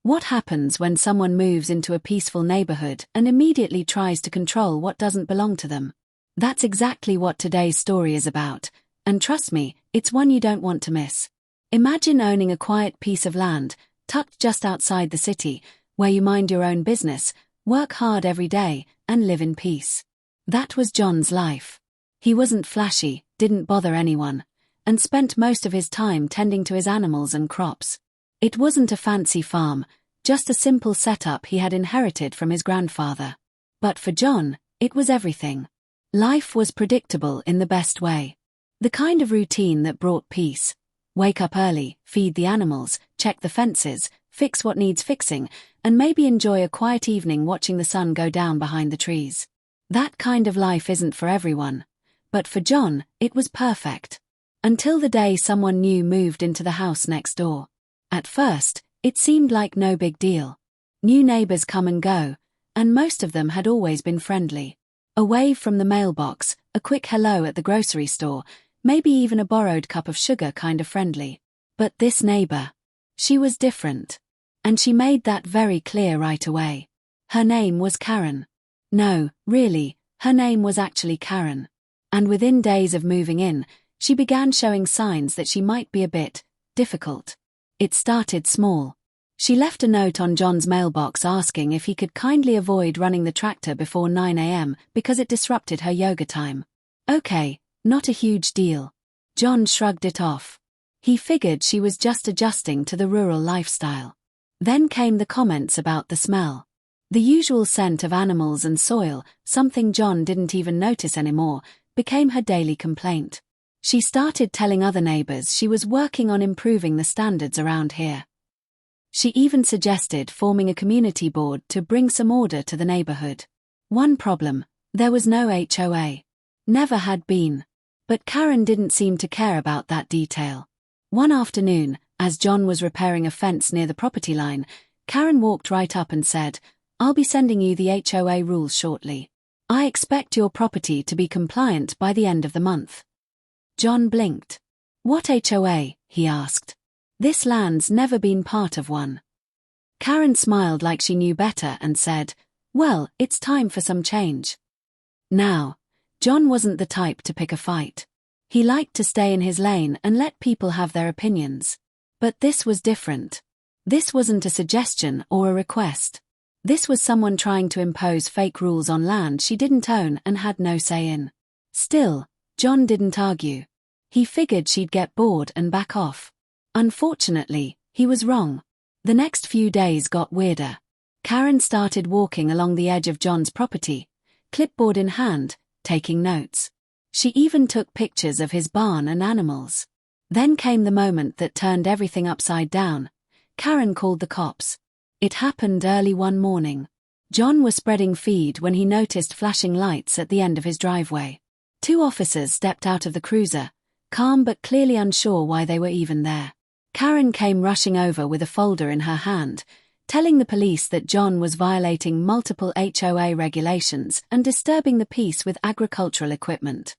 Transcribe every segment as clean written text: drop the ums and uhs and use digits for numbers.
What happens when someone moves into a peaceful neighborhood and immediately tries to control what doesn't belong to them? That's exactly what today's story is about, and trust me, it's one you don't want to miss. Imagine owning a quiet piece of land, tucked just outside the city, where you mind your own business, work hard every day, and live in peace. That was John's life. He wasn't flashy, didn't bother anyone, and spent most of his time tending to his animals and crops. It wasn't a fancy farm, just a simple setup he had inherited from his grandfather. But for John, it was everything. Life was predictable in the best way. The kind of routine that brought peace. Wake up early, feed the animals, check the fences, fix what needs fixing, and maybe enjoy a quiet evening watching the sun go down behind the trees. That kind of life isn't for everyone. But for John, it was perfect. Until the day someone new moved into the house next door. At first, it seemed like no big deal. New neighbors come and go, and most of them had always been friendly. A wave from the mailbox, a quick hello at the grocery store, maybe even a borrowed cup of sugar kind of friendly. But this neighbor, she was different. And she made that very clear right away. Her name was Karen. No, really, her name was actually Karen. And within days of moving in, she began showing signs that she might be a bit difficult. It started small. She left a note on John's mailbox asking if he could kindly avoid running the tractor before 9 a.m. because it disrupted her yoga time. Okay, not a huge deal. John shrugged it off. He figured she was just adjusting to the rural lifestyle. Then came the comments about the smell. The usual scent of animals and soil, something John didn't even notice anymore, became her daily complaint. She started telling other neighbors she was working on improving the standards around here. She even suggested forming a community board to bring some order to the neighborhood. One problem, there was no HOA. Never had been. But Karen didn't seem to care about that detail. One afternoon, as John was repairing a fence near the property line, Karen walked right up and said, "I'll be sending you the HOA rules shortly. I expect your property to be compliant by the end of the month." John blinked. "What HOA?" he asked. "This land's never been part of one." Karen smiled like she knew better and said, "Well, it's time for some change." Now, John wasn't the type to pick a fight. He liked to stay in his lane and let people have their opinions. But this was different. This wasn't a suggestion or a request. This was someone trying to impose fake rules on land she didn't own and had no say in. Still, John didn't argue. He figured she'd get bored and back off. Unfortunately, he was wrong. The next few days got weirder. Karen started walking along the edge of John's property, clipboard in hand, taking notes. She even took pictures of his barn and animals. Then came the moment that turned everything upside down. Karen called the cops. It happened early one morning. John was spreading feed when he noticed flashing lights at the end of his driveway. Two officers stepped out of the cruiser, calm but clearly unsure why they were even there. Karen came rushing over with a folder in her hand, telling the police that John was violating multiple HOA regulations and disturbing the peace with agricultural equipment.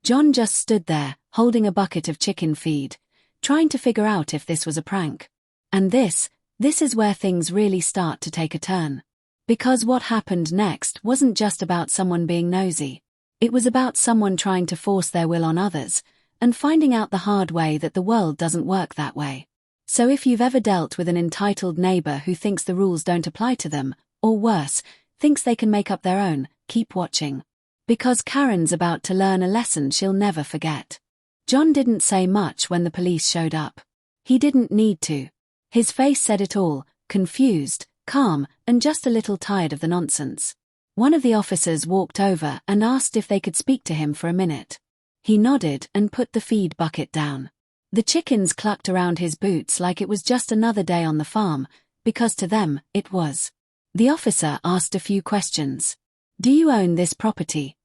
John just stood there, holding a bucket of chicken feed, trying to figure out if this was a prank. And this is where things really start to take a turn. Because what happened next wasn't just about someone being nosy. It was about someone trying to force their will on others, and finding out the hard way that the world doesn't work that way. So if you've ever dealt with an entitled neighbor who thinks the rules don't apply to them, or worse, thinks they can make up their own, keep watching. Because Karen's about to learn a lesson she'll never forget. John didn't say much when the police showed up. He didn't need to. His face said it all, confused, calm, and just a little tired of the nonsense. One of the officers walked over and asked if they could speak to him for a minute. He nodded and put the feed bucket down. The chickens clucked around his boots like it was just another day on the farm, because to them, it was. The officer asked a few questions. "Do you own this property?"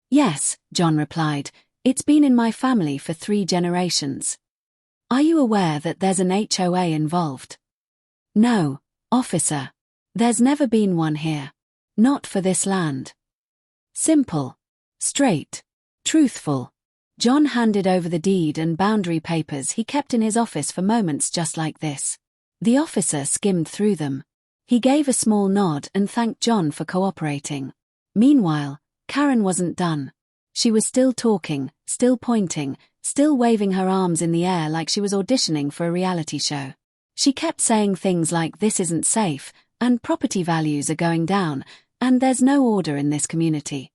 "Yes," John replied. "It's been in my family for 3 generations." "Are you aware that there's an HOA involved?" "No, officer. There's never been one here. Not for this land." Simple. Straight. Truthful. John handed over the deed and boundary papers he kept in his office for moments just like this. The officer skimmed through them. He gave a small nod and thanked John for cooperating. Meanwhile, Karen wasn't done. She was still talking, still pointing, still waving her arms in the air like she was auditioning for a reality show. She kept saying things like "this isn't safe," and "property values are going down," and "there's no order in this community."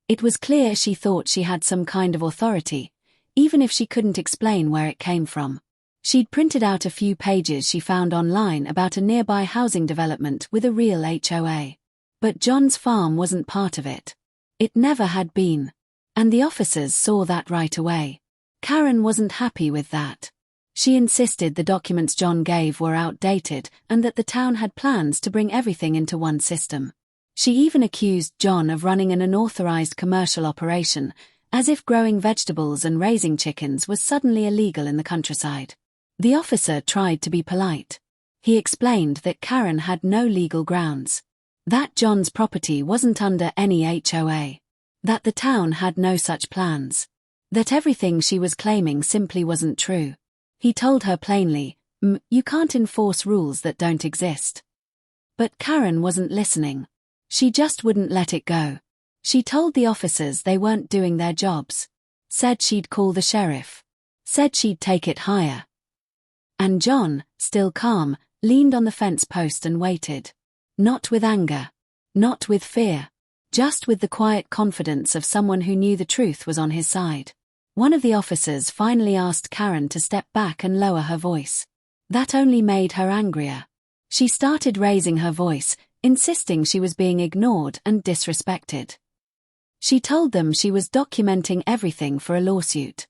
It was clear she thought she had some kind of authority, even if she couldn't explain where it came from. She'd printed out a few pages she found online about a nearby housing development with a real HOA. But John's farm wasn't part of it. It never had been. And the officers saw that right away. Karen wasn't happy with that. She insisted the documents John gave were outdated and that the town had plans to bring everything into one system. She even accused John of running an unauthorized commercial operation, as if growing vegetables and raising chickens was suddenly illegal in the countryside. The officer tried to be polite. He explained that Karen had no legal grounds. That John's property wasn't under any HOA. That the town had no such plans. That everything she was claiming simply wasn't true. He told her plainly, "You can't enforce rules that don't exist." But Karen wasn't listening. She just wouldn't let it go. She told the officers they weren't doing their jobs. Said she'd call the sheriff. Said she'd take it higher. And John, still calm, leaned on the fence post and waited. Not with anger. Not with fear. Just with the quiet confidence of someone who knew the truth was on his side. One of the officers finally asked Karen to step back and lower her voice. That only made her angrier. She started raising her voice, insisting she was being ignored and disrespected. She told them she was documenting everything for a lawsuit.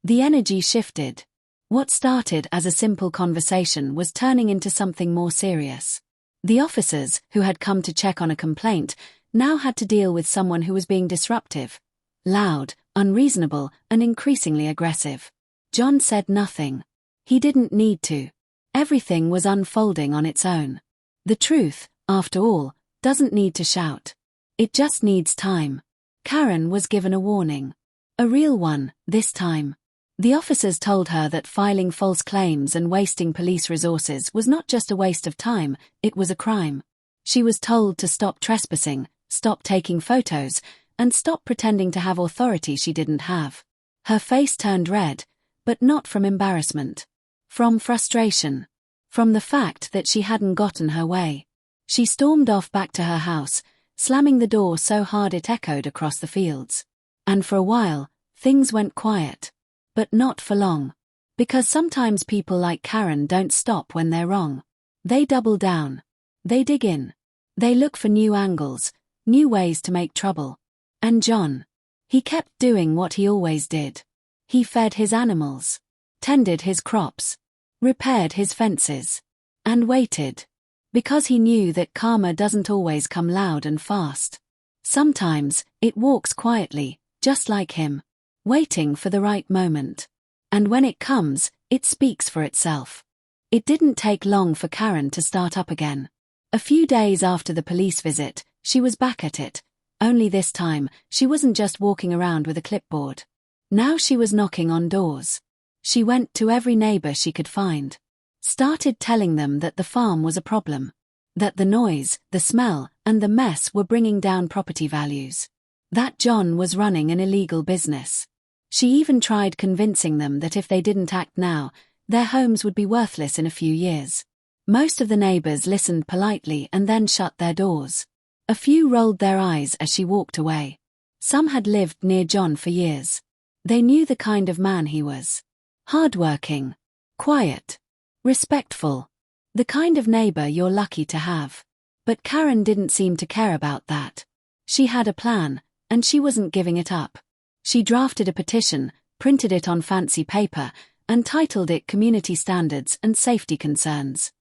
The energy shifted. What started as a simple conversation was turning into something more serious. The officers, who had come to check on a complaint, now had to deal with someone who was being disruptive, loud, unreasonable, and increasingly aggressive. John said nothing. He didn't need to. Everything was unfolding on its own. The truth, after all, doesn't need to shout. It just needs time. Karen was given a warning. A real one, this time. The officers told her that filing false claims and wasting police resources was not just a waste of time, it was a crime. She was told to stop trespassing, stop taking photos, and stop pretending to have authority she didn't have. Her face turned red, but not from embarrassment. From frustration. From the fact that she hadn't gotten her way. She stormed off back to her house, slamming the door so hard it echoed across the fields. And for a while, things went quiet. But not for long. Because sometimes people like Karen don't stop when they're wrong. They double down. They dig in. They look for new angles, new ways to make trouble. And John. He kept doing what he always did. He fed his animals. Tended his crops. Repaired his fences. And waited. Because he knew that karma doesn't always come loud and fast. Sometimes, it walks quietly, just like him. Waiting for the right moment. And when it comes, it speaks for itself. It didn't take long for Karen to start up again. A few days after the police visit, she was back at it. Only this time, she wasn't just walking around with a clipboard. Now she was knocking on doors. She went to every neighbor she could find. Started telling them that the farm was a problem. That the noise, the smell, and the mess were bringing down property values. That John was running an illegal business. She even tried convincing them that if they didn't act now, their homes would be worthless in a few years. Most of the neighbors listened politely and then shut their doors. A few rolled their eyes as she walked away. Some had lived near John for years. They knew the kind of man he was. Hardworking. Quiet. Respectful. The kind of neighbor you're lucky to have. But Karen didn't seem to care about that. She had a plan, and she wasn't giving it up. She drafted a petition, printed it on fancy paper, and titled it Community Standards and Safety Concerns.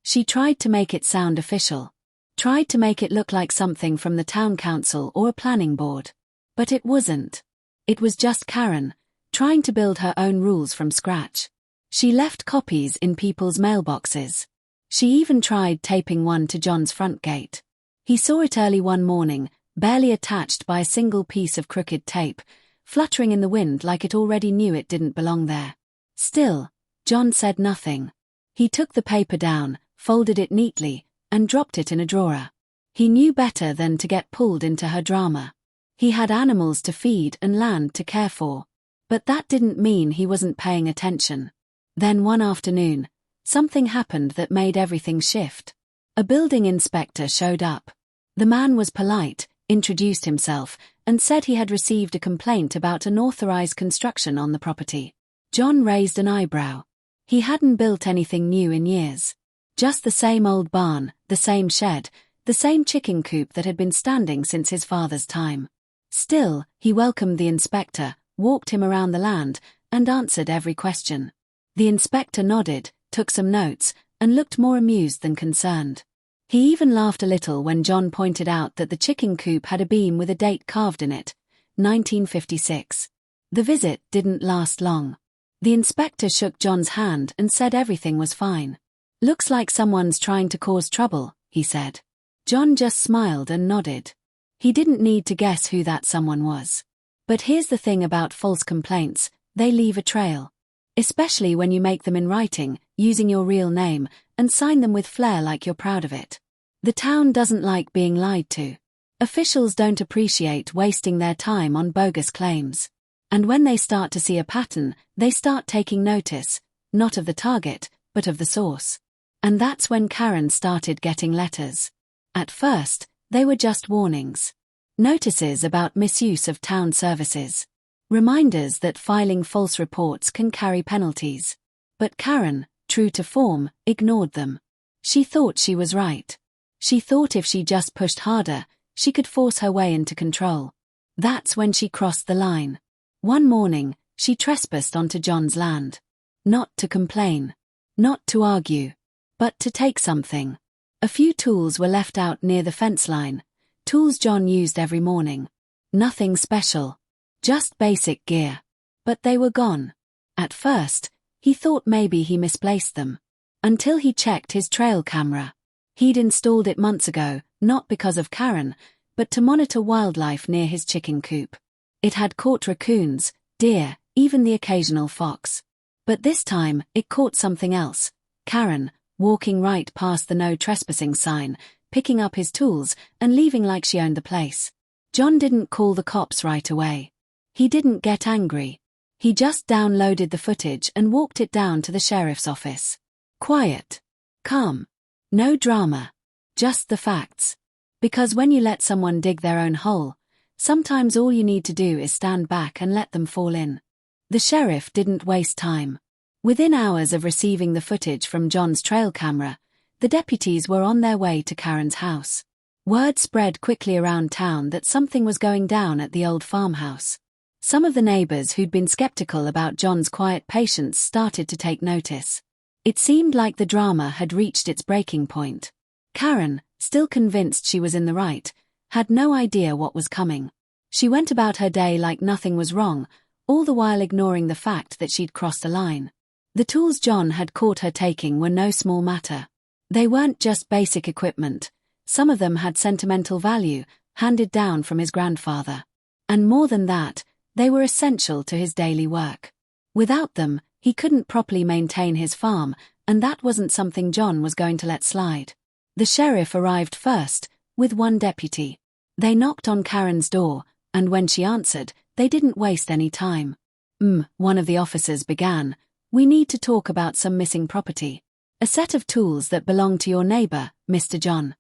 She tried to make it sound official. Tried to make it look like something from the town council or a planning board. But it wasn't. It was just Karen, trying to build her own rules from scratch. She left copies in people's mailboxes. She even tried taping one to John's front gate. He saw it early one morning, barely attached by a single piece of crooked tape, fluttering in the wind like it already knew it didn't belong there. Still, John said nothing. He took the paper down, folded it neatly, and dropped it in a drawer. He knew better than to get pulled into her drama. He had animals to feed and land to care for. But that didn't mean he wasn't paying attention. Then one afternoon, something happened that made everything shift. A building inspector showed up. The man was polite, introduced himself, and said he had received a complaint about unauthorized construction on the property. John raised an eyebrow. He hadn't built anything new in years. Just the same old barn, the same shed, the same chicken coop that had been standing since his father's time. Still, he welcomed the inspector, walked him around the land, and answered every question. The inspector nodded, took some notes, and looked more amused than concerned. He even laughed a little when John pointed out that the chicken coop had a beam with a date carved in it, 1956. The visit didn't last long. The inspector shook John's hand and said everything was fine. "Looks like someone's trying to cause trouble," he said. John just smiled and nodded. He didn't need to guess who that someone was. But here's the thing about false complaints, they leave a trail. Especially when you make them in writing, using your real name, and sign them with flair like you're proud of it. The town doesn't like being lied to. Officials don't appreciate wasting their time on bogus claims. And when they start to see a pattern, they start taking notice, not of the target, but of the source. And that's when Karen started getting letters. At first, they were just warnings. Notices about misuse of town services. Reminders that filing false reports can carry penalties. But Karen, true to form, ignored them. She thought she was right. She thought if she just pushed harder, she could force her way into control. That's when she crossed the line. One morning, she trespassed onto John's land. Not to complain. Not to argue. But to take something. A few tools were left out near the fence line. Tools John used every morning. Nothing special. Just basic gear. But they were gone. At first, he thought maybe he misplaced them. Until he checked his trail camera. He'd installed it months ago, not because of Karen, but to monitor wildlife near his chicken coop. It had caught raccoons, deer, even the occasional fox. But this time, it caught something else. Karen, walking right past the no trespassing sign, picking up his tools, and leaving like she owned the place. John didn't call the cops right away. He didn't get angry. He just downloaded the footage and walked it down to the sheriff's office. Quiet. Calm. No drama. Just the facts. Because when you let someone dig their own hole, sometimes all you need to do is stand back and let them fall in. The sheriff didn't waste time. Within hours of receiving the footage from John's trail camera, the deputies were on their way to Karen's house. Word spread quickly around town that something was going down at the old farmhouse. Some of the neighbors who'd been skeptical about John's quiet patience started to take notice. It seemed like the drama had reached its breaking point. Karen, still convinced she was in the right, had no idea what was coming. She went about her day like nothing was wrong, all the while ignoring the fact that she'd crossed a line. The tools John had caught her taking were no small matter. They weren't just basic equipment. Some of them had sentimental value, handed down from his grandfather. And more than that, they were essential to his daily work. Without them, he couldn't properly maintain his farm, and that wasn't something John was going to let slide. The sheriff arrived first, with one deputy. They knocked on Karen's door, and when she answered, they didn't waste any time. One of the officers began. "We need to talk about some missing property. A set of tools that belong to your neighbor, Mr. John."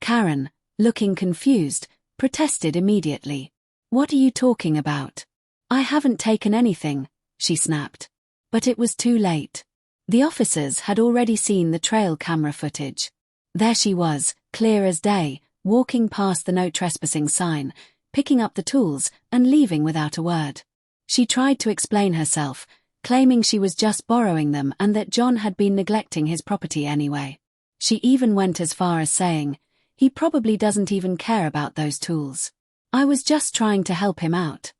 Karen, looking confused, protested immediately. "What are you talking about? I haven't taken anything," she snapped. But it was too late. The officers had already seen the trail camera footage. There she was, clear as day, walking past the no trespassing sign, picking up the tools, and leaving without a word. She tried to explain herself, claiming she was just borrowing them and that John had been neglecting his property anyway. She even went as far as saying, "He probably doesn't even care about those tools. I was just trying to help him out."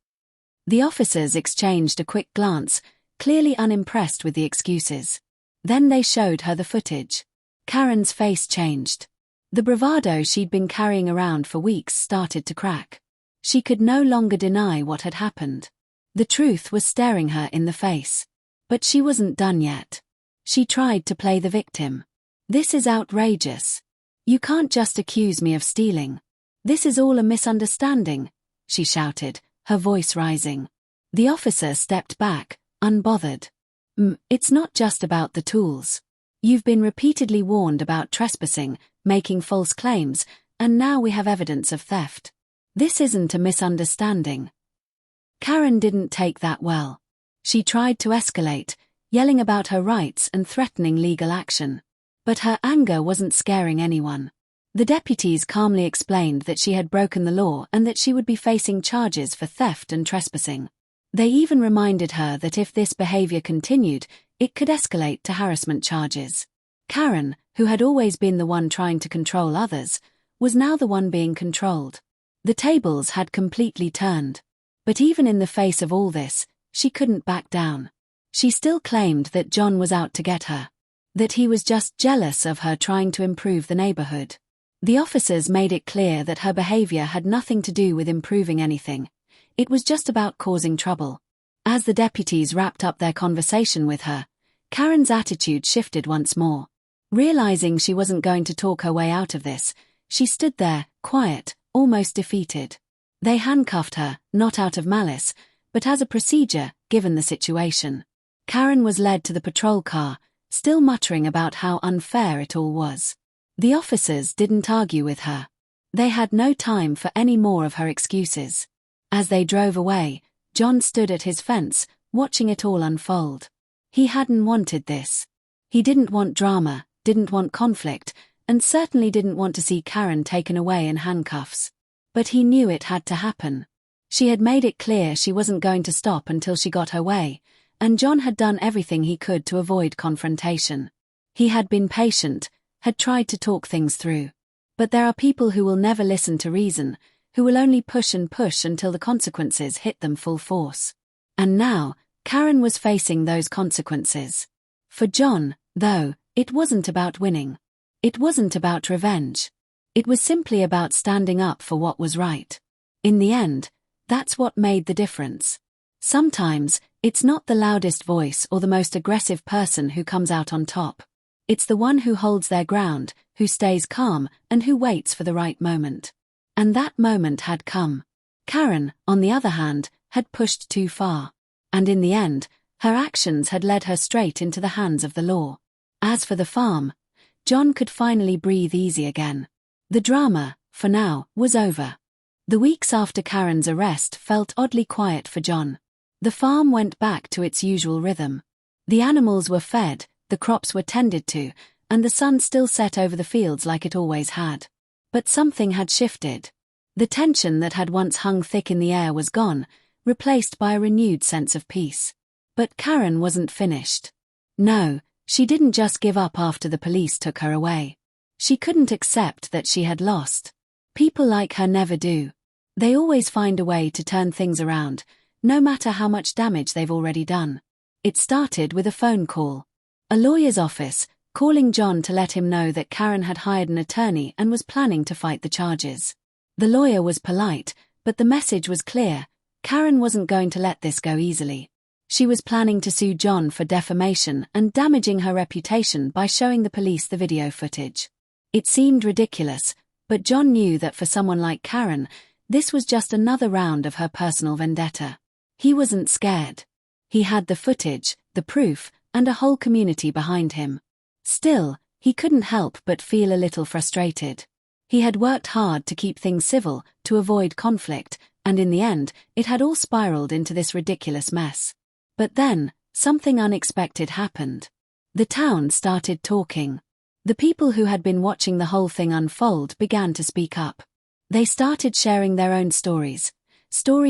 The officers exchanged a quick glance, clearly unimpressed with the excuses. Then they showed her the footage. Karen's face changed. The bravado she'd been carrying around for weeks started to crack. She could no longer deny what had happened. The truth was staring her in the face. But she wasn't done yet. She tried to play the victim. "This is outrageous. You can't just accuse me of stealing. This is all a misunderstanding," she shouted, her voice rising. The officer stepped back, unbothered. It's not just about the tools. You've been repeatedly warned about trespassing, making false claims, and now we have evidence of theft. This isn't a misunderstanding." Karen didn't take that well. She tried to escalate, yelling about her rights and threatening legal action. But her anger wasn't scaring anyone. The deputies calmly explained that she had broken the law and that she would be facing charges for theft and trespassing. They even reminded her that if this behavior continued, it could escalate to harassment charges. Karen, who had always been the one trying to control others, was now the one being controlled. The tables had completely turned. But even in the face of all this, she couldn't back down. She still claimed that John was out to get her. That he was just jealous of her trying to improve the neighborhood. The officers made it clear that her behavior had nothing to do with improving anything. It was just about causing trouble. As the deputies wrapped up their conversation with her, Karen's attitude shifted once more. Realizing she wasn't going to talk her way out of this, she stood there, quiet, almost defeated. They handcuffed her, not out of malice, but as a procedure, given the situation. Karen was led to the patrol car, still muttering about how unfair it all was. The officers didn't argue with her. They had no time for any more of her excuses. As they drove away, John stood at his fence, watching it all unfold. He hadn't wanted this. He didn't want drama, didn't want conflict, and certainly didn't want to see Karen taken away in handcuffs. But he knew it had to happen. She had made it clear she wasn't going to stop until she got her way, and John had done everything he could to avoid confrontation. He had been patient, had tried to talk things through. But there are people who will never listen to reason, who will only push and push until the consequences hit them full force. And now, Karen was facing those consequences. For John, though, it wasn't about winning. It wasn't about revenge. It was simply about standing up for what was right. In the end, that's what made the difference. Sometimes, it's not the loudest voice or the most aggressive person who comes out on top. It's the one who holds their ground, who stays calm, and who waits for the right moment. And that moment had come. Karen, on the other hand, had pushed too far. And in the end, her actions had led her straight into the hands of the law. As for the farm, John could finally breathe easy again. The drama, for now, was over. The weeks after Karen's arrest felt oddly quiet for John. The farm went back to its usual rhythm. The animals were fed, the crops were tended to, and the sun still set over the fields like it always had. But something had shifted. The tension that had once hung thick in the air was gone, replaced by a renewed sense of peace. But Karen wasn't finished. No, she didn't just give up after the police took her away. She couldn't accept that she had lost. People like her never do. They always find a way to turn things around, no matter how much damage they've already done. It started with a phone call. A lawyer's office, calling John to let him know that Karen had hired an attorney and was planning to fight the charges. The lawyer was polite, but the message was clear. Karen wasn't going to let this go easily. She was planning to sue John for defamation and damaging her reputation by showing the police the video footage. It seemed ridiculous, but John knew that for someone like Karen, this was just another round of her personal vendetta. He wasn't scared. He had the footage, the proof, and a whole community behind him. Still, he couldn't help but feel a little frustrated. He had worked hard to keep things civil, to avoid conflict, and in the end, it had all spiraled into this ridiculous mess. But then, something unexpected happened. The town started talking. The people who had been watching the whole thing unfold began to speak up. They started sharing their own stories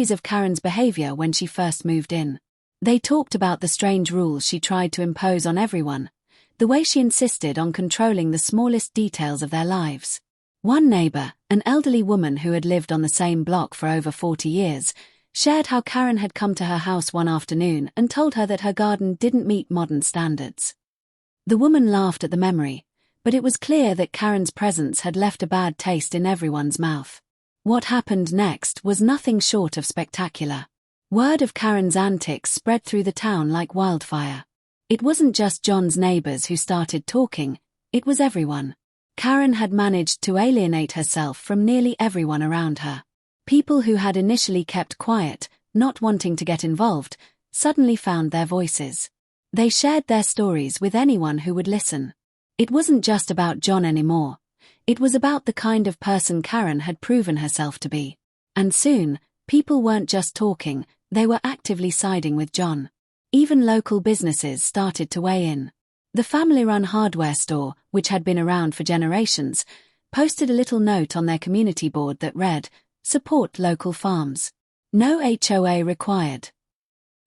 of Karen's behavior when she first moved in. They talked about the strange rules she tried to impose on everyone, the way she insisted on controlling the smallest details of their lives. One neighbor, an elderly woman who had lived on the same block for over 40 years, shared how Karen had come to her house one afternoon and told her that her garden didn't meet modern standards. The woman laughed at the memory, but it was clear that Karen's presence had left a bad taste in everyone's mouth. What happened next was nothing short of spectacular. Word of Karen's antics spread through the town like wildfire. It wasn't just John's neighbors who started talking, it was everyone. Karen had managed to alienate herself from nearly everyone around her. People who had initially kept quiet, not wanting to get involved, suddenly found their voices. They shared their stories with anyone who would listen. It wasn't just about John anymore. It was about the kind of person Karen had proven herself to be. And soon, people weren't just talking, they were actively siding with John. Even local businesses started to weigh in. The family-run hardware store, which had been around for generations, posted a little note on their community board that read, "Support local farms. No HOA required."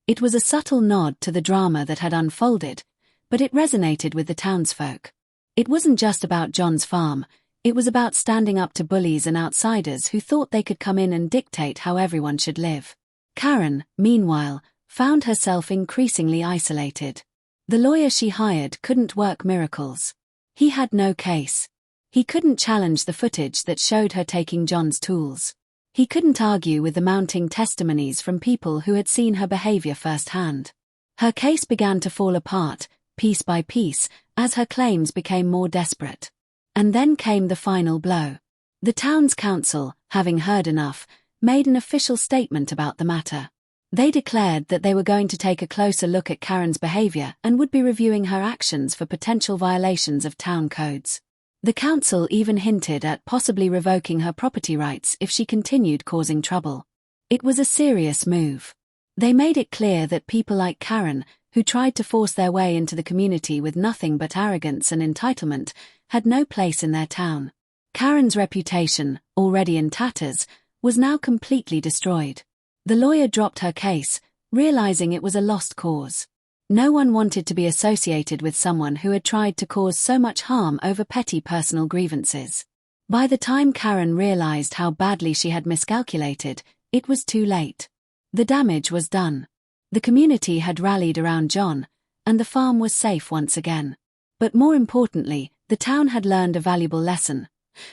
It was a subtle nod to the drama that had unfolded, but it resonated with the townsfolk. It wasn't just about John's farm, it was about standing up to bullies and outsiders who thought they could come in and dictate how everyone should live. Karen, meanwhile, found herself increasingly isolated. The lawyer she hired couldn't work miracles. He had no case. He couldn't challenge the footage that showed her taking John's tools. He couldn't argue with the mounting testimonies from people who had seen her behavior firsthand. Her case began to fall apart, piece by piece, as her claims became more desperate. And then came the final blow. The town's council, having heard enough, made an official statement about the matter. They declared that they were going to take a closer look at Karen's behavior and would be reviewing her actions for potential violations of town codes. The council even hinted at possibly revoking her property rights if she continued causing trouble. It was a serious move. They made it clear that people like Karen, who tried to force their way into the community with nothing but arrogance and entitlement, had no place in their town. Karen's reputation, already in tatters, was now completely destroyed. The lawyer dropped her case, realizing it was a lost cause. No one wanted to be associated with someone who had tried to cause so much harm over petty personal grievances. By the time Karen realized how badly she had miscalculated, it was too late. The damage was done. The community had rallied around John, and the farm was safe once again. But more importantly, the town had learned a valuable lesson.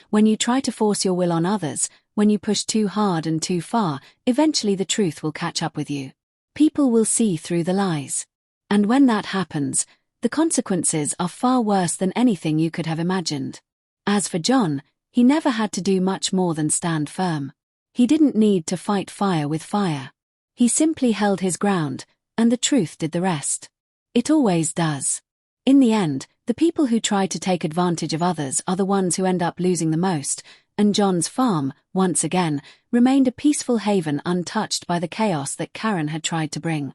When you try to force your will on others, when you push too hard and too far, eventually the truth will catch up with you. People will see through the lies. And when that happens, the consequences are far worse than anything you could have imagined. As for John, he never had to do much more than stand firm. He didn't need to fight fire with fire. He simply held his ground, and the truth did the rest. It always does. In the end, the people who try to take advantage of others are the ones who end up losing the most, and John's farm, once again, remained a peaceful haven untouched by the chaos that Karen had tried to bring.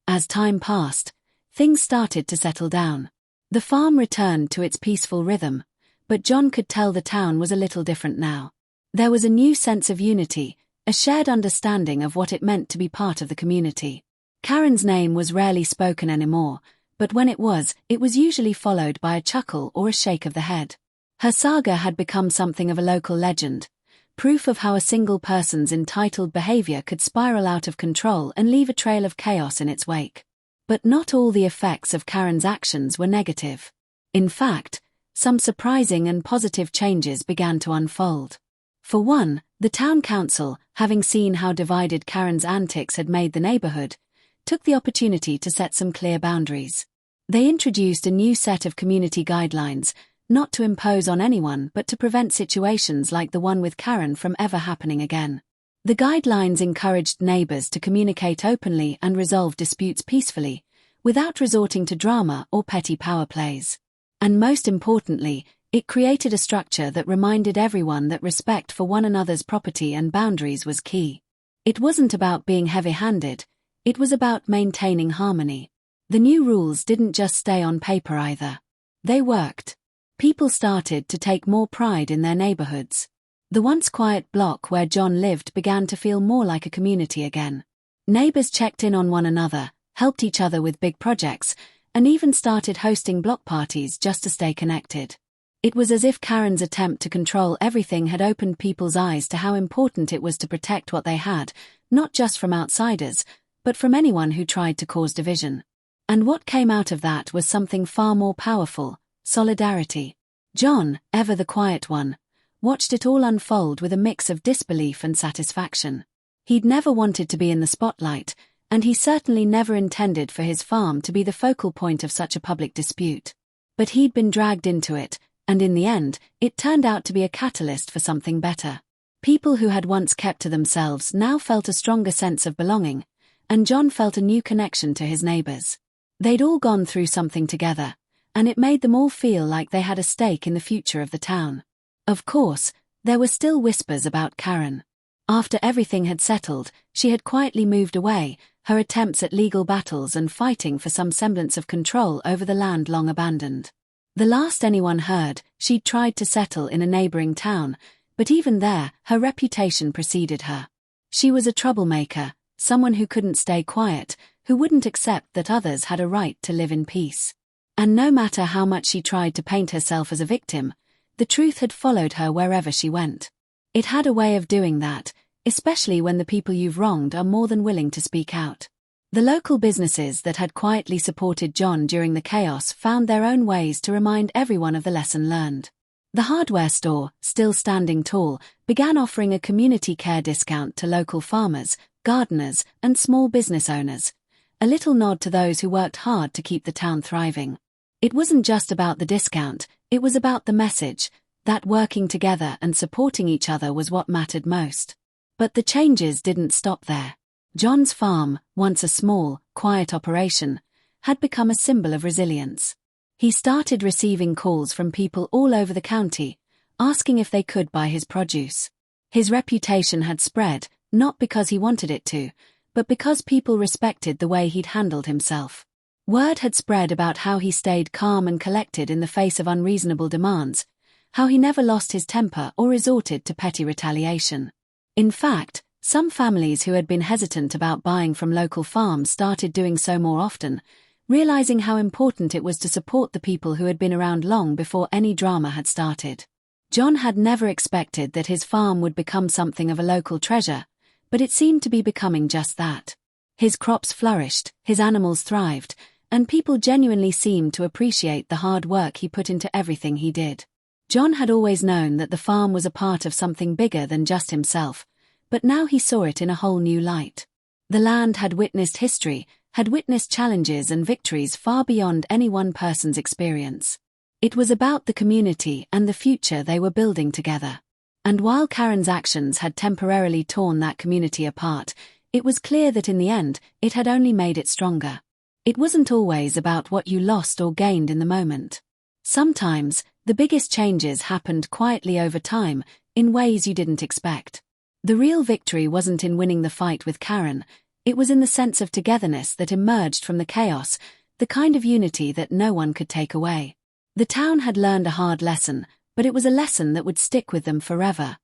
As time passed, things started to settle down. The farm returned to its peaceful rhythm, but John could tell the town was a little different now. There was a new sense of unity, a shared understanding of what it meant to be part of the community. Karen's name was rarely spoken anymore, but when it was usually followed by a chuckle or a shake of the head. Her saga had become something of a local legend, proof of how a single person's entitled behavior could spiral out of control and leave a trail of chaos in its wake. But not all the effects of Karen's actions were negative. In fact, some surprising and positive changes began to unfold. For one, the town council, having seen how divided Karen's antics had made the neighborhood, took the opportunity to set some clear boundaries. They introduced a new set of community guidelines, not to impose on anyone but to prevent situations like the one with Karen from ever happening again. The guidelines encouraged neighbors to communicate openly and resolve disputes peacefully, without resorting to drama or petty power plays. And most importantly, it created a structure that reminded everyone that respect for one another's property and boundaries was key. It wasn't about being heavy-handed, it was about maintaining harmony. The new rules didn't just stay on paper either. They worked. People started to take more pride in their neighborhoods. The once quiet block where John lived began to feel more like a community again. Neighbors checked in on one another, helped each other with big projects, and even started hosting block parties just to stay connected. It was as if Karen's attempt to control everything had opened people's eyes to how important it was to protect what they had, not just from outsiders, but from anyone who tried to cause division. And what came out of that was something far more powerful: solidarity. John, ever the quiet one, watched it all unfold with a mix of disbelief and satisfaction. He'd never wanted to be in the spotlight, and he certainly never intended for his farm to be the focal point of such a public dispute. But he'd been dragged into it, and in the end, it turned out to be a catalyst for something better. People who had once kept to themselves now felt a stronger sense of belonging, and John felt a new connection to his neighbors. They'd all gone through something together, and it made them all feel like they had a stake in the future of the town. Of course, there were still whispers about Karen. After everything had settled, she had quietly moved away, her attempts at legal battles and fighting for some semblance of control over the land long abandoned. The last anyone heard, she'd tried to settle in a neighboring town, but even there, her reputation preceded her. She was a troublemaker, someone who couldn't stay quiet, who wouldn't accept that others had a right to live in peace. And no matter how much she tried to paint herself as a victim, the truth had followed her wherever she went. It had a way of doing that, especially when the people you've wronged are more than willing to speak out. The local businesses that had quietly supported John during the chaos found their own ways to remind everyone of the lesson learned. The hardware store, still standing tall, began offering a community care discount to local farmers, gardeners, and small business owners, a little nod to those who worked hard to keep the town thriving. It wasn't just about the discount, it was about the message, that working together and supporting each other was what mattered most. But the changes didn't stop there. John's farm, once a small, quiet operation, had become a symbol of resilience. He started receiving calls from people all over the county, asking if they could buy his produce. His reputation had spread, not because he wanted it to, but because people respected the way he'd handled himself. Word had spread about how he stayed calm and collected in the face of unreasonable demands, how he never lost his temper or resorted to petty retaliation. In fact, some families who had been hesitant about buying from local farms started doing so more often, realizing how important it was to support the people who had been around long before any drama had started. John had never expected that his farm would become something of a local treasure, but it seemed to be becoming just that. His crops flourished, his animals thrived, and people genuinely seemed to appreciate the hard work he put into everything he did. John had always known that the farm was a part of something bigger than just himself, but now he saw it in a whole new light. The land had witnessed history, had witnessed challenges and victories far beyond any one person's experience. It was about the community and the future they were building together. And while Karen's actions had temporarily torn that community apart, it was clear that in the end, it had only made it stronger. It wasn't always about what you lost or gained in the moment. Sometimes, the biggest changes happened quietly over time, in ways you didn't expect. The real victory wasn't in winning the fight with Karen, it was in the sense of togetherness that emerged from the chaos, the kind of unity that no one could take away. The town had learned a hard lesson, but it was a lesson that would stick with them forever.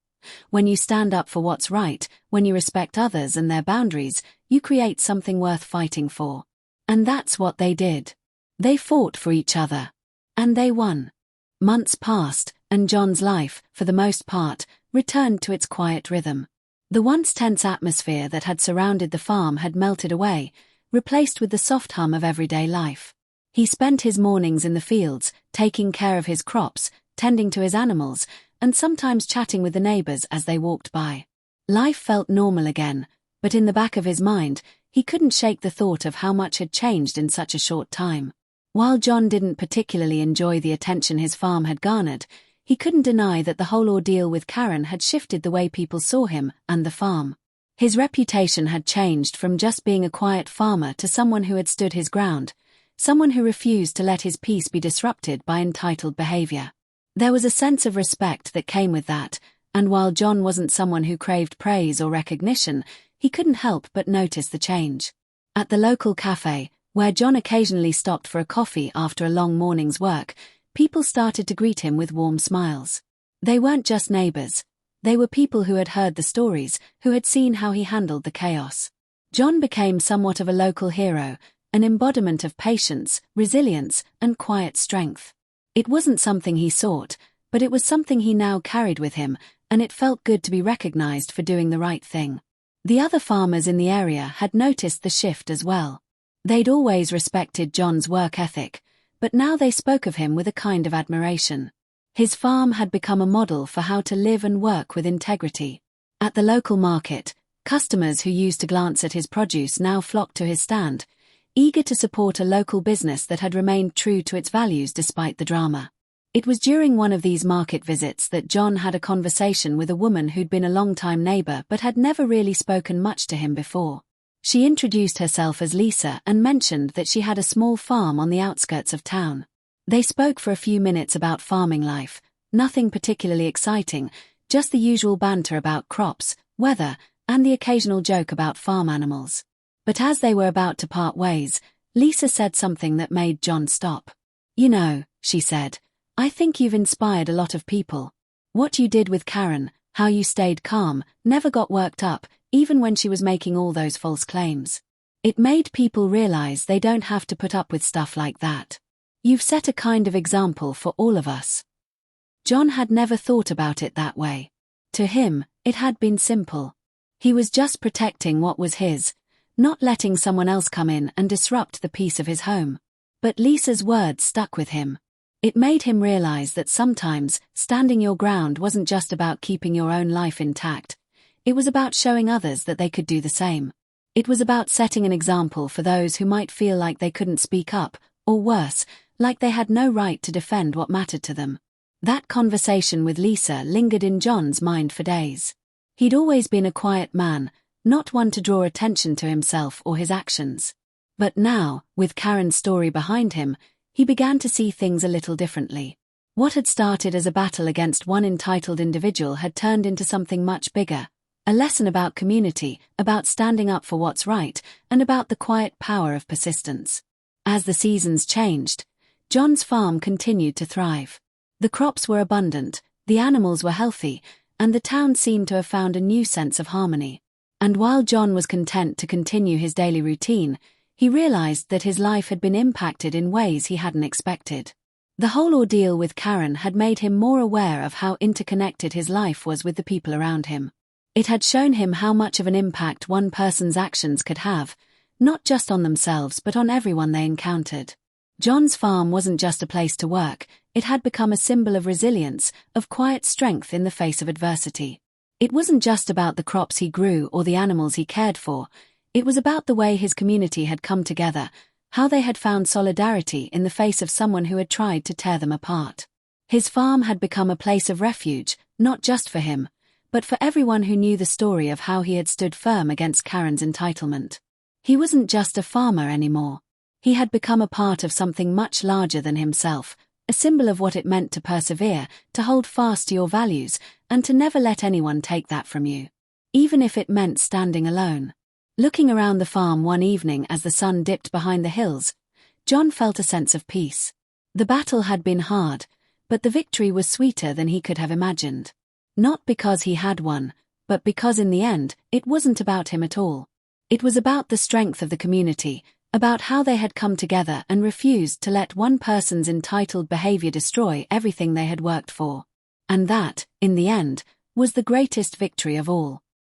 When you stand up for what's right, when you respect others and their boundaries, you create something worth fighting for. And that's what they did. They fought for each other. And they won. Months passed, and John's life, for the most part, returned to its quiet rhythm. The once tense atmosphere that had surrounded the farm had melted away, replaced with the soft hum of everyday life. He spent his mornings in the fields, taking care of his crops, tending to his animals, and sometimes chatting with the neighbors as they walked by. Life felt normal again, but in the back of his mind, he couldn't shake the thought of how much had changed in such a short time. While John didn't particularly enjoy the attention his farm had garnered, he couldn't deny that the whole ordeal with Karen had shifted the way people saw him and the farm. His reputation had changed from just being a quiet farmer to someone who had stood his ground, someone who refused to let his peace be disrupted by entitled behavior. There was a sense of respect that came with that, and while John wasn't someone who craved praise or recognition, he couldn't help but notice the change. At the local cafe, where John occasionally stopped for a coffee after a long morning's work, people started to greet him with warm smiles. They weren't just neighbors. They were people who had heard the stories, who had seen how he handled the chaos. John became somewhat of a local hero, an embodiment of patience, resilience, and quiet strength. It wasn't something he sought, but it was something he now carried with him, and it felt good to be recognized for doing the right thing. The other farmers in the area had noticed the shift as well. They'd always respected John's work ethic, but now they spoke of him with a kind of admiration. His farm had become a model for how to live and work with integrity. At the local market, Customers who used to glance at his produce now flocked to his stand, eager to support a local business that had remained true to its values despite the drama. It was during one of these market visits that John had a conversation with a woman who'd been a long-time neighbor but had never really spoken much to him before. She introduced herself as Lisa and mentioned that she had a small farm on the outskirts of town. They spoke for a few minutes about farming life, nothing particularly exciting, just the usual banter about crops, weather, and the occasional joke about farm animals. But as they were about to part ways, Lisa said something that made John stop. "You know," she said, "I think you've inspired a lot of people. What you did with Karen, how you stayed calm, never got worked up, even when she was making all those false claims. It made people realize they don't have to put up with stuff like that. You've set a kind of example for all of us." John had never thought about it that way. To him, it had been simple. He was just protecting what was his, not letting someone else come in and disrupt the peace of his home. But Lisa's words stuck with him. It made him realize that sometimes standing your ground wasn't just about keeping your own life intact. It was about showing others that they could do the same. It was about setting an example for those who might feel like they couldn't speak up, or worse, like they had no right to defend what mattered to them. That conversation with Lisa lingered in John's mind for days. He'd always been a quiet man, not one to draw attention to himself or his actions. But now, with Karen's story behind him, he began to see things a little differently. What had started as a battle against one entitled individual had turned into something much bigger. A lesson about community, about standing up for what's right, and about the quiet power of persistence. As the seasons changed, John's farm continued to thrive. The crops were abundant, the animals were healthy, and the town seemed to have found a new sense of harmony. And while John was content to continue his daily routine, he realized that his life had been impacted in ways he hadn't expected. The whole ordeal with Karen had made him more aware of how interconnected his life was with the people around him. It had shown him how much of an impact one person's actions could have, not just on themselves but on everyone they encountered. John's farm wasn't just a place to work, it had become a symbol of resilience, of quiet strength in the face of adversity. It wasn't just about the crops he grew or the animals he cared for. It was about the way his community had come together, how they had found solidarity in the face of someone who had tried to tear them apart. His farm had become a place of refuge, not just for him, but for everyone who knew the story of how he had stood firm against Karen's entitlement. He wasn't just a farmer anymore. He had become a part of something much larger than himself, a symbol of what it meant to persevere, to hold fast to your values, and to never let anyone take that from you. Even if it meant standing alone. Looking around the farm one evening as the sun dipped behind the hills, John felt a sense of peace. The battle had been hard, but the victory was sweeter than he could have imagined. Not because he had won, but because in the end, it wasn't about him at all. It was about the strength of the community, about how they had come together and refused to let one person's entitled behavior destroy everything they had worked for. And that, in the end, was the greatest victory of all.